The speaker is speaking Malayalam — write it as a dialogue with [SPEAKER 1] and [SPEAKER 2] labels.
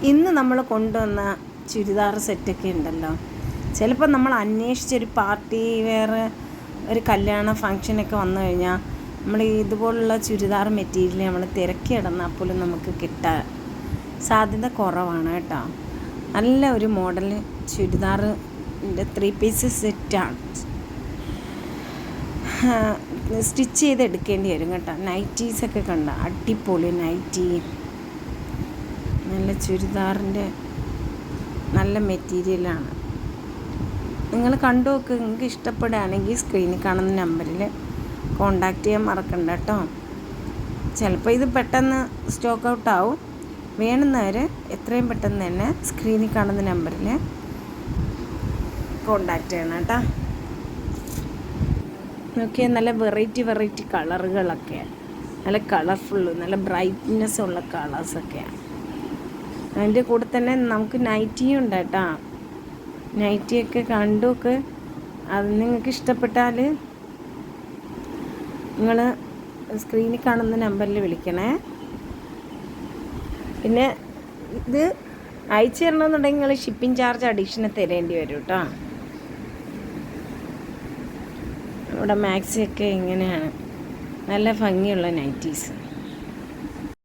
[SPEAKER 1] ഇന്ന് നമ്മൾ കൊണ്ടുവന്ന ചുരിദാർ സെറ്റൊക്കെ ഉണ്ടല്ലോ, ചിലപ്പോൾ നമ്മൾ അന്വേഷിച്ചൊരു പാർട്ടി വേറെ ഒരു കല്യാണ ഫങ്ഷനൊക്കെ വന്നു കഴിഞ്ഞാൽ നമ്മൾ ഇതുപോലുള്ള ചുരിദാർ മെറ്റീരിയൽ നമ്മൾ തിരക്കി ഇടന്നാൽ പോലും നമുക്ക് കിട്ടാൻ സാധ്യത കുറവാണ് കേട്ടോ. നല്ല ഒരു മോഡൽ ചുരിദാറിൻ്റെ 3 പീസ് സെറ്റാണ്. സ്റ്റിച്ച് ചെയ്ത് എടുക്കേണ്ടി വരും കേട്ടോ. നൈറ്റീസൊക്കെ കണ്ട അടിപൊളി നൈറ്റി, നല്ല ചുരിദാറിൻ്റെ നല്ല മെറ്റീരിയലാണ്. നിങ്ങൾ കണ്ടു നോക്ക്. നിങ്ങൾക്ക് ഇഷ്ടപ്പെടുകയാണെങ്കിൽ സ്ക്രീനിൽ കാണുന്ന നമ്പറിൽ കോണ്ടാക്ട് ചെയ്യാൻ മറക്കണ്ട കേട്ടോ. ചിലപ്പോൾ ഇത് പെട്ടെന്ന് സ്റ്റോക്ക് ഔട്ട് ആവും. വേണമെന്നവർ എത്രയും പെട്ടെന്ന് തന്നെ സ്ക്രീനിൽ കാണുന്ന നമ്പറിൽ കോണ്ടാക്ട് ചെയ്യണം കേട്ടോ. നോക്കിയാൽ നല്ല വെറൈറ്റി കളറുകളൊക്കെ, നല്ല കളർഫുള്ള്, നല്ല ബ്രൈറ്റ്നെസ് ഉള്ള കളേഴ്സൊക്കെയാണ്. അതിൻ്റെ കൂടെ തന്നെ നമുക്ക് നൈറ്റിയും ഉണ്ട് കേട്ടോ. നൈറ്റിയൊക്കെ കണ്ടുമൊക്കെ അത് നിങ്ങൾക്ക് ഇഷ്ടപ്പെട്ടാൽ നിങ്ങൾ സ്ക്രീനിൽ കാണുന്ന നമ്പറിൽ വിളിക്കണേ. പിന്നെ ഇത് അയച്ചു തരണമെന്നുണ്ടെങ്കിൽ നിങ്ങൾ ഷിപ്പിംഗ് ചാർജ് അഡീഷണൽ തരേണ്ടി വരും കേട്ടോ. ഇവിടെ മാക്സിയൊക്കെ ഇങ്ങനെയാണ്, നല്ല ഭംഗിയുള്ള നൈറ്റീസ്.